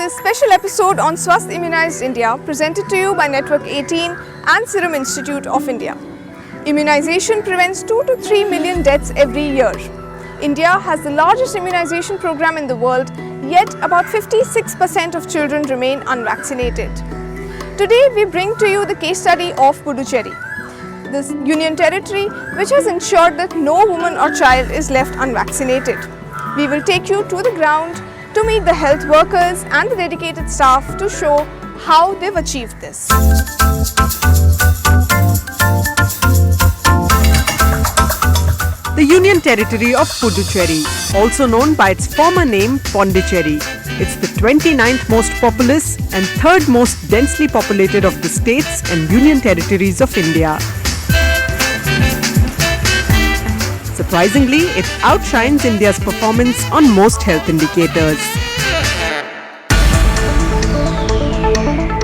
this special episode on Swasth Immunized India, presented to you by Network 18 and Serum Institute of India. Immunization prevents 2 to 3 million deaths every year. India has the largest immunization program in the world, yet about 56% of children remain unvaccinated. Today we bring to you the case study of Puducherry, this union territory which has ensured that no woman or child is left unvaccinated. We will take you to the ground to meet the health workers and the dedicated staff to show how they've achieved this. The Union Territory of Puducherry, also known by its former name Pondicherry. It's the 29th most populous and 3rd most densely populated of the states and Union Territories of India. Surprisingly, it outshines India's performance on most health indicators.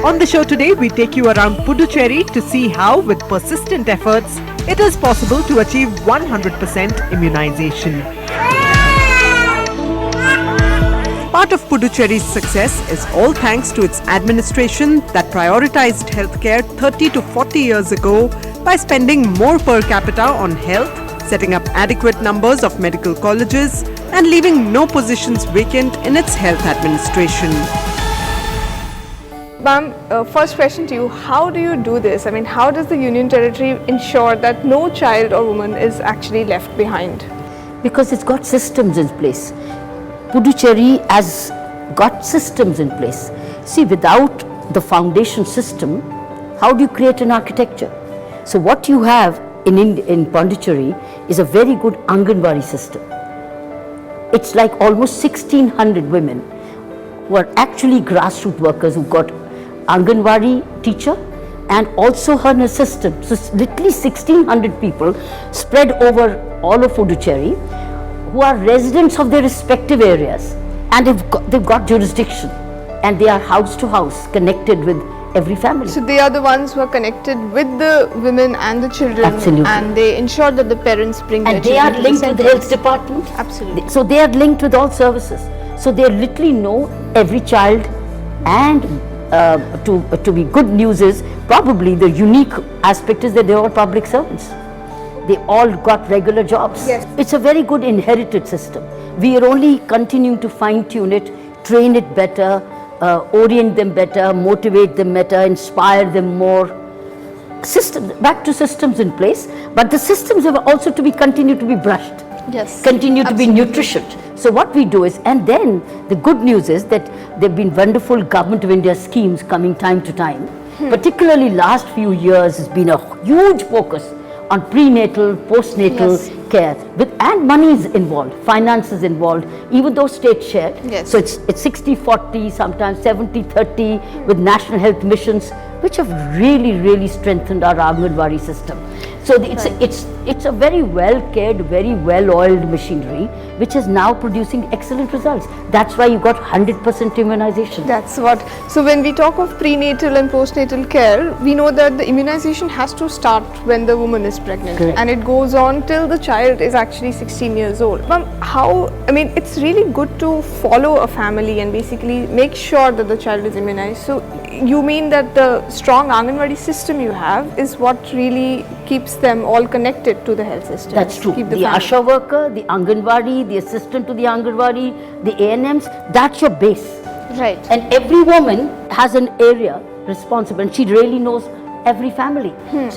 On the show today, we take you around Puducherry to see how, with persistent efforts, it is possible to achieve 100% immunization. Part of Puducherry's success is all thanks to its administration that prioritized healthcare 30 to 40 years ago by spending more per capita on health, setting up adequate numbers of medical colleges, and leaving no positions vacant in its health administration. Ma'am, first question to you, how do you do this? I mean, how does the Union Territory ensure that no child or woman is actually left behind? Because it's got systems in place. Puducherry has got systems in place. See, without the foundation system, how do you create an architecture? So what you have in Pondicherry is a very good Anganwadi system. It's like almost 1,600 women who are actually grassroots workers who got Anganwadi teacher and also her assistant. So literally 1,600 people spread over all of Puducherry who are residents of their respective areas, and they've got jurisdiction, and they are house to house connected with every family. So they are the ones who are connected with the women and the children. Absolutely. And they ensure that the parents bring And their they children are linked to with the the health centers. department. Absolutely. So they are linked with all services. So they literally know every child, and to be good news is probably the unique aspect is that they're all public servants. They all got regular jobs. Yes. It's a very good inherited system. We are only continuing to fine tune it, train it better, orient them better, motivate them better, inspire them more. Back to systems in place, but the systems have also to be continued to be brushed. Yes. Continue to be Absolutely. nutritioned. So what we do is, and then the good news is that there have been wonderful Government of India schemes coming time to time. Particularly last few years has been a huge focus on prenatal, postnatal Yes. care, and money is involved, finance is involved, even though state shared. Yes. So it's 60-40, sometimes 70-30 with national health missions, which have really strengthened our Anganwadi system. So it's a very well cared, very well oiled machinery, which is now producing excellent results. That's why you got 100% immunization. That's what. So when we talk of prenatal and postnatal care, we know that the immunization has to start when the woman is pregnant. Correct. And it goes on till the child is actually 16 years old. Ma'am, it's really good to follow a family and basically make sure that the child is immunized. So you mean that the strong Anganwadi system you have is what really keeps them all connected to the health system? That's true. Keep The family. Asha worker, the Anganwadi, the assistant to the Anganwadi, the ANMs, that's your base. Right. And every woman has an area responsible, and she really knows every family.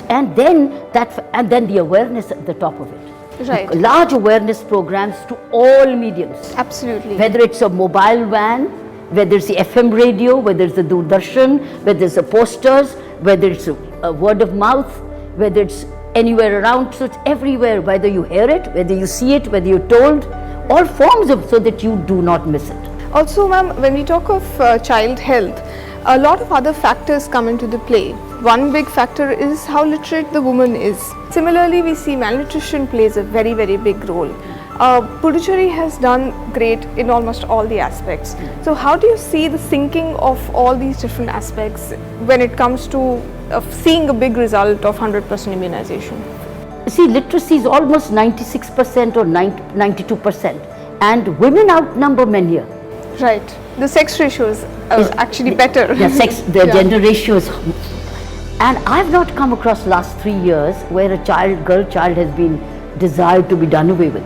And then the awareness at the top of it. Right. Large awareness programs to all mediums. Absolutely. Whether it's a mobile van, whether it's the FM radio, whether it's the Doordarshan, whether it's the posters, whether it's a word of mouth, whether it's anywhere around. So it's everywhere, whether you hear it, whether you see it, whether you're told, all forms of, so that you do not miss it. Also, ma'am, when we talk of child health, a lot of other factors come into the play. One big factor is how literate the woman is. Similarly, we see malnutrition plays a very big role. Puducherry has done great in almost all the aspects. So how do you see the syncing of all these different aspects when it comes to seeing a big result of 100% immunization? See, literacy is almost 96% or 92%, and women outnumber men here. Right. The sex ratio is actually better. Yeah, the gender ratio is. And I've not come across last 3 years where a girl child has been desired to be done away with.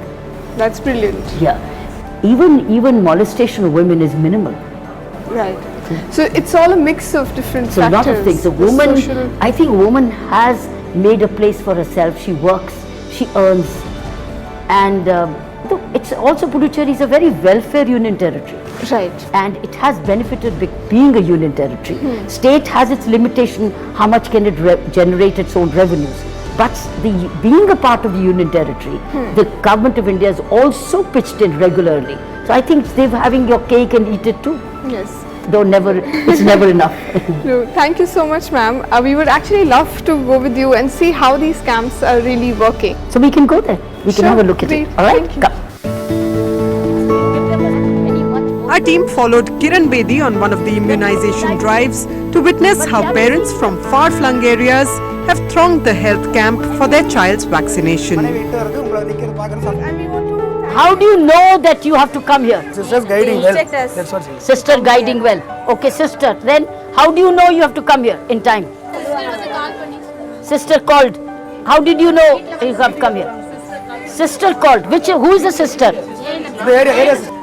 That's brilliant. Yeah. Even molestation of women is minimal. Right. So it's all a mix of different So a factors. lot of things. I think a woman has made a place for herself. She works, she earns, and it's also Puducherry is a very welfare union territory. Right. And it has benefited being a union territory. State has its limitation, how much can it generate its own revenues. But being a part of the union territory, the government of India has also pitched in regularly. So I think they're having your cake and eat it too. Yes. Though it's never enough. No, thank you so much, ma'am. We would actually love to go with you and see how these camps are really working. So we can go there. We can have a look at it. All right? Thank you. Come. Our team followed Kiran Bedi on one of the immunization drives to witness how parents from far-flung areas have thronged the health camp for their child's vaccination. And we want to How do you know that you have to come here? Sister's guiding well. That's what she is. Sister guiding well. Okay, sister. Then how do you know you have to come here in time? Sister called. How did you know you have to come here? Sister called. Who is the sister?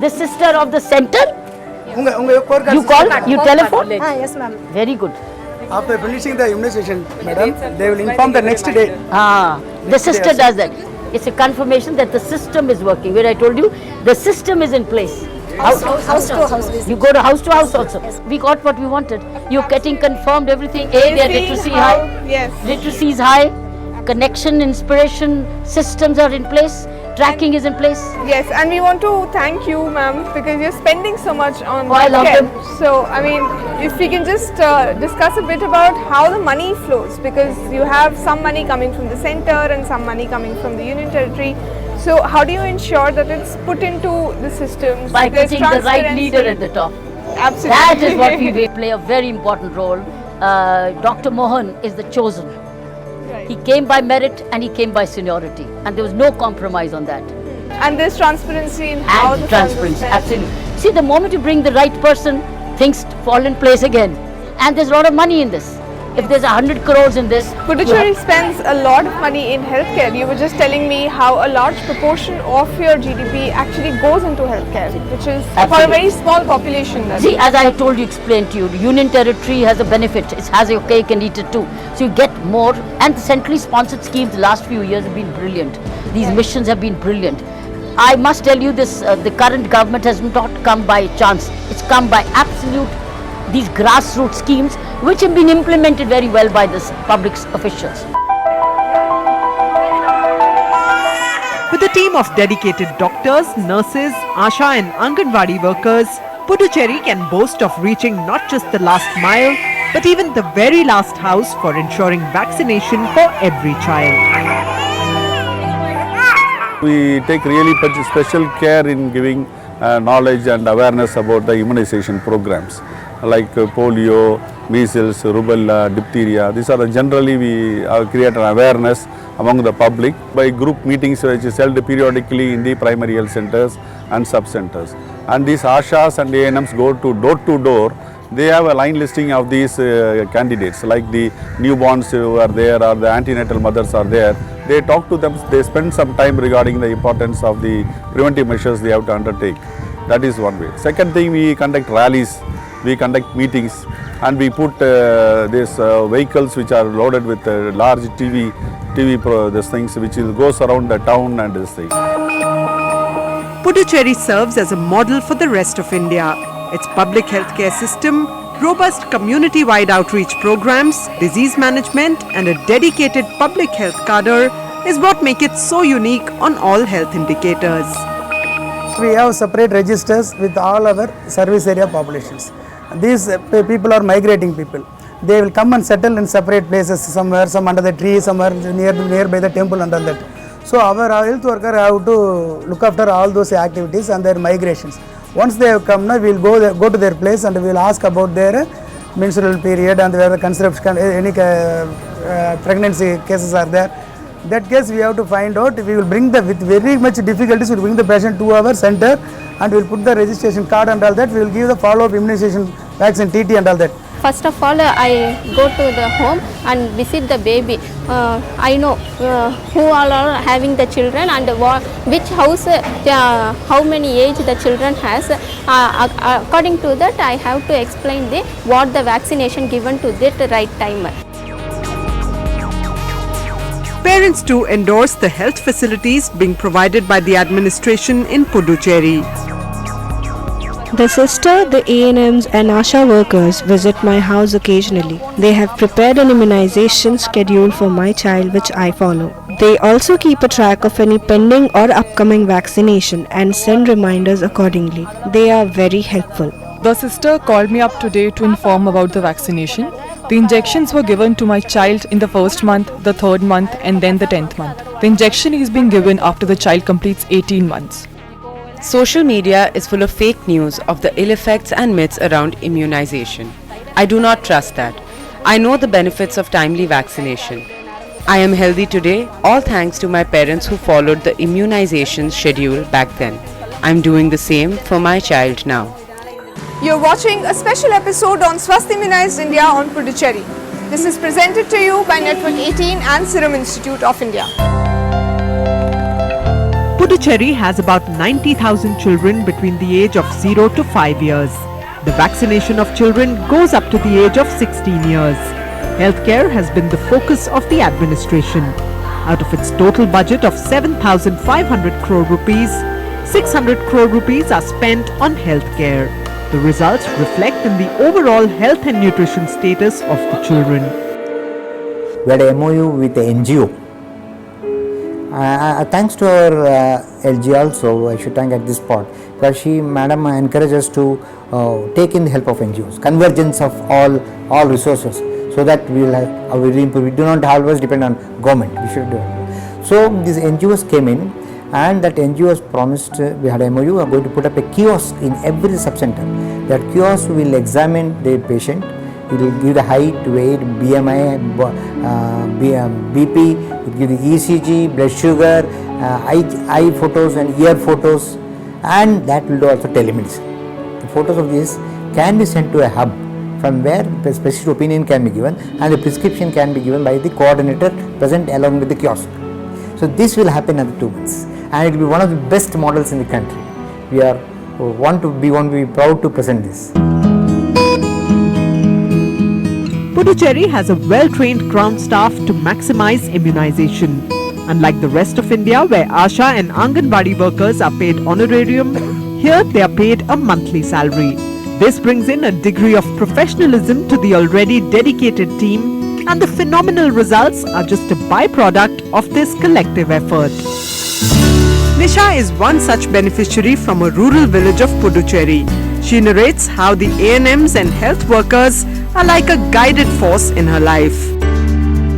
The sister of the center? You called? You telephoned? Yes, ma'am. Very good. After finishing the immunization, madam, they will inform the next day. The sister does that. It's a confirmation that the system is working. Where I told you, the system is in place. House to house visit. You go to house also. We got what we wanted. You're getting confirmed everything. Their literacy high. Yes. Literacy is high. Connection, inspiration, systems are in place. Tracking is in place. Yes, and we want to thank you, ma'am, because you're spending so much on I love care. them. So, I mean, if we can just discuss a bit about how the money flows, because you have some money coming from the center and some money coming from the union territory. So, how do you ensure that it's put into the systems? By there's putting the right transparency? leader at the top. Absolutely. That is what we play a very important role. Dr. Mohan is the chosen. He came by merit and he came by seniority, and there was no compromise on that. And there's transparency in how And the transparency, funds are spent. absolutely. See, the moment you bring the right person, things fall in place again. And there's a lot of money in this. If there's 100 crores in this, Puducherry spends a lot of money in healthcare. You were just telling me how a large proportion of your GDP actually goes into healthcare, which is for a Absolutely. very small population. see, as I told you, explained to you, the union territory has a benefit. It has your cake and eat it too. So you get more. And the centrally sponsored schemes the last few years have been brilliant. These missions have been brilliant. I must tell you this, the current government has not come by chance. It's come by these grassroots schemes which have been implemented very well by the public officials. With a team of dedicated doctors, nurses, Asha and Anganwadi workers, Puducherry can boast of reaching not just the last mile, but even the very last house for ensuring vaccination for every child. We take really special care in giving knowledge and awareness about the immunization programs like polio, measles, rubella, diphtheria. These are generally we create an awareness among the public by group meetings which is held periodically in the primary health centers and sub-centers. And these ASHAs and ANMs go to door. They have a line listing of these candidates, like the newborns who are there or the antenatal mothers are there. They talk to them, they spend some time regarding the importance of the preventive measures they have to undertake. That is one way. Second thing, we conduct rallies, we conduct meetings, and we put these vehicles which are loaded with large TV these things which goes around the town and this thing. Puducherry serves as a model for the rest of India. Its public healthcare system, robust community-wide outreach programs, disease management and a dedicated public health cadre is what make it so unique on all health indicators. We have separate registers with all our service area populations. These people are migrating people. They will come and settle in separate places, somewhere, some under the tree, somewhere nearby the temple under that. So our health worker have to look after all those activities and their migrations. Once they have come, we will go to their place and we will ask about their menstrual period and whether conception, any pregnancy cases are there. That case we have to find out. We will bring with very much difficulties, we will bring the patient to our center and we will put the registration card and all that. We will give the follow-up immunization vaccine, TT and all that. First of all, I go to the home and visit the baby. I know who all are having the children and which house, how many age the children has. According to that, I have to explain what the vaccination given to that right time. Parents too endorse the health facilities being provided by the administration in Puducherry. The sister, the ANMs and ASHA workers visit my house occasionally. They have prepared an immunization schedule for my child which I follow. They also keep a track of any pending or upcoming vaccination and send reminders accordingly. They are very helpful. The sister called me up today to inform about the vaccination. The injections were given to my child in the first month, the third month and then the 10th month. The injection is being given after the child completes 18 months. Social media is full of fake news of the ill effects and myths around immunization. I do not trust that. I know the benefits of timely vaccination. I am healthy today, all thanks to my parents who followed the immunization schedule back then. I am doing the same for my child now. You're watching a special episode on Swasth Immunized India on Puducherry. This is presented to you by Network 18 and Serum Institute of India. Puducherry has about 90,000 children between the age of 0 to 5 years. The vaccination of children goes up to the age of 16 years. Healthcare has been the focus of the administration. Out of its total budget of 7,500 crore rupees, 600 crore rupees are spent on healthcare. The results reflect in the overall health and nutrition status of the children. We had a MOU with the NGO. Thanks to our LG also, I should thank at this spot, because madam encouraged us to take in the help of NGOs, convergence of all resources, so that we do not always depend on government. We should do it. So these NGOs came in, and that NGOs promised, we had a MOU, we are going to put up a kiosk in every sub-center. That kiosk will examine the patient, it will give the height, weight, BMI, BP, it will give the ECG, blood sugar, eye photos and ear photos, and that will do also telemedicine. The photos of this can be sent to a hub from where the specific opinion can be given and the prescription can be given by the coordinator present along with the kiosk. So this will happen in 2 months, and it will be one of the best models in the country. We want to be proud to present this. Puducherry has a well-trained ground staff to maximize immunization. Unlike the rest of India, where ASHA and Anganwadi workers are paid honorarium, here they are paid a monthly salary. This brings in a degree of professionalism to the already dedicated team, and the phenomenal results are just a byproduct of this collective effort. Nisha is one such beneficiary from a rural village of Puducherry. She narrates how the ANMs and health workers are like a guided force in her life.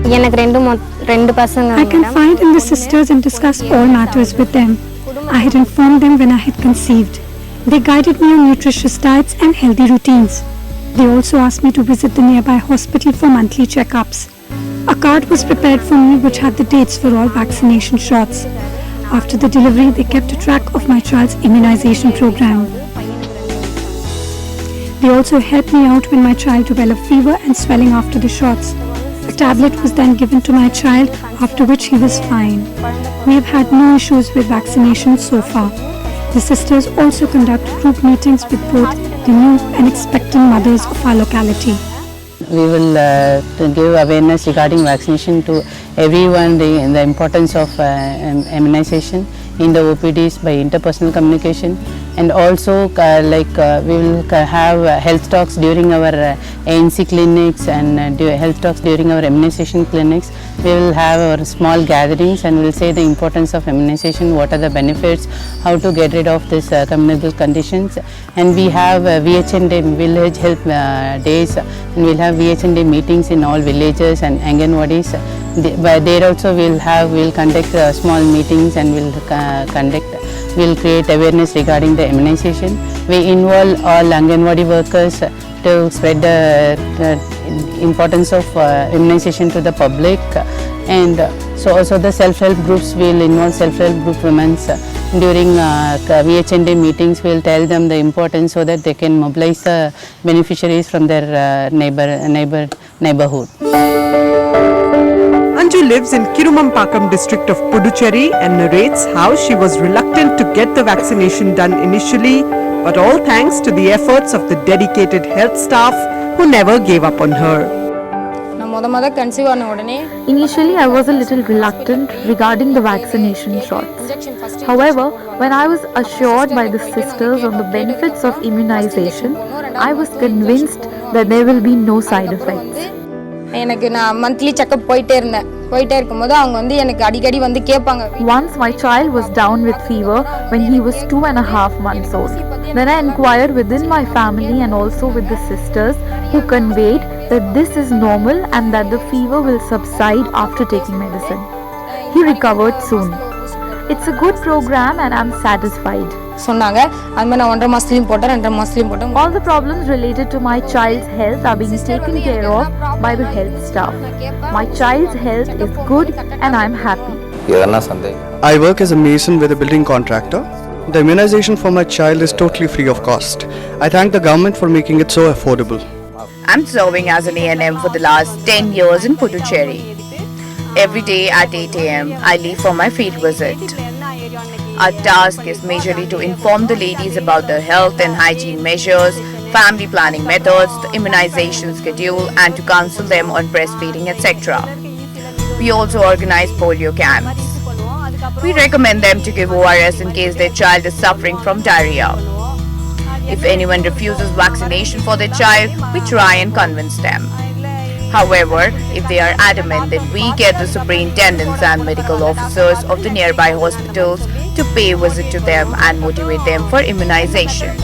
I confide in the sisters and discuss all matters with them. I had informed them when I had conceived. They guided me on nutritious diets and healthy routines. They also asked me to visit the nearby hospital for monthly checkups. A card was prepared for me which had the dates for all vaccination shots. After the delivery, they kept a track of my child's immunization program. They also helped me out when my child developed fever and swelling after the shots. A tablet was then given to my child, after which he was fine. We have had no issues with vaccination so far. The sisters also conduct group meetings with both the new and expectant mothers of our locality. We will give awareness regarding vaccination to everyone, the importance of immunization in the OPDs by interpersonal communication, and also we will have health talks during our ANC clinics and health talks during our immunization clinics. We will have our small gatherings and we will say the importance of immunization, what are the benefits, how to get rid of these communicable conditions, and we have VHN Day, village health days, and we will have VHN Day meetings in all villages and Anganwadis. There also we will conduct small meetings and we will create awareness regarding the immunization. We involve all Anganwadi workers to spread the importance of immunization to the public, and So also the self-help groups will involve self-help group women. During VHND meetings, we will tell them the importance so that they can mobilize the beneficiaries from their neighborhood. Anju lives in Kirumampakam district of Puducherry and narrates how she was reluctant to get the vaccination done initially, but all thanks to the efforts of the dedicated health staff who never gave up on her. Initially, I was a little reluctant regarding the vaccination shots. However, when I was assured by the sisters on the benefits of immunization, I was convinced that there will be no side effects. monthly checkup Once my child was down with fever when he was 2.5 months old. Then I inquired within my family and also with the sisters, who conveyed that this is normal and that the fever will subside after taking medicine. He recovered soon. It's a good program and I'm satisfied. All the problems related to my child's health are being taken care of by the health staff. My child's health is good and I'm happy. I work as a mason with a building contractor. The immunization for my child is totally free of cost. I thank the government for making it so affordable. I'm serving as an A&M for the last 10 years in Puducherry. Every day at 8 a.m. I leave for my field visit. Our task is majorly to inform the ladies about their health and hygiene measures, family planning methods, the immunization schedule, and to counsel them on breastfeeding, etc. We also organize polio camps. We recommend them to give ORS in case their child is suffering from diarrhea. If anyone refuses vaccination for their child, we try and convince them. However, if they are adamant, then we get the superintendents and medical officers of the nearby hospitals to pay a visit to them and motivate them for immunization.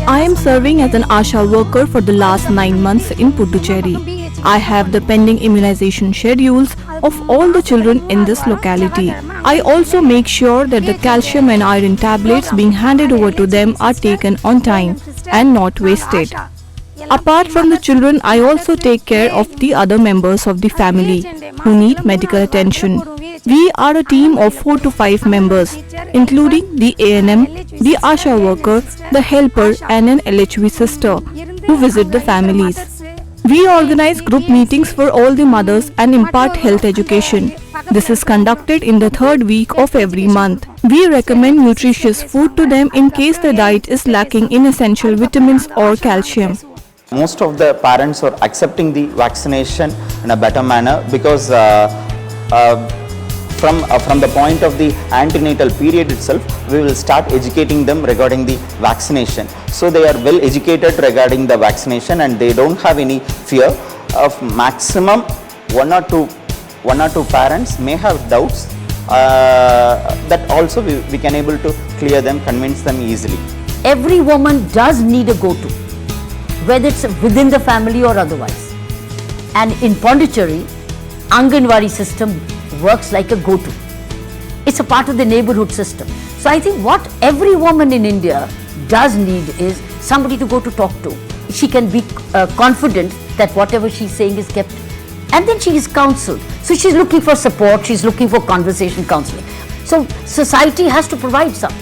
I am serving as an ASHA worker for the last 9 months in Puducherry. I have the pending immunization schedules of all the children in this locality. I also make sure that the calcium and iron tablets being handed over to them are taken on time and not wasted. Apart from the children, I also take care of the other members of the family who need medical attention. We are a team of 4 to 5 members, including the A&M, the ASHA worker, the helper and an LHV sister who visit the families. We organize group meetings for all the mothers and impart health education. This is conducted in the 3rd week of every month. We recommend nutritious food to them in case their diet is lacking in essential vitamins or calcium. Most of the parents are accepting the vaccination in a better manner because from the point of the antenatal period itself, we will start educating them regarding the vaccination. So they are well educated regarding the vaccination and they don't have any fear of maximum one or two parents may have doubts that also we can able to clear them, convince them easily. Every woman does need a go-to, whether it's within the family or otherwise. And in Pondicherry, Anganwadi system works like a go-to. It's a part of the neighborhood system. So I think what every woman in India does need is somebody to go to talk to. She can be confident that whatever she's saying is kept, and then she is counseled. So she's looking for support, she's looking for conversation counseling. So society has to provide some.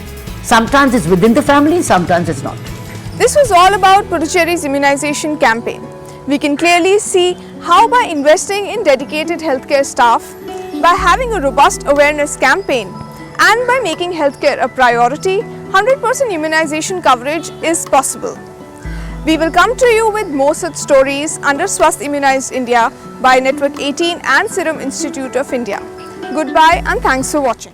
Sometimes it's within the family, sometimes it's not. This was all about Puducherry's immunization campaign. We can clearly see how by investing in dedicated healthcare staff, by having a robust awareness campaign, and by making healthcare a priority, 100% immunization coverage is possible. We will come to you with more such stories under Swasth Immunised India by Network 18 and Serum Institute of India. Goodbye and thanks for watching.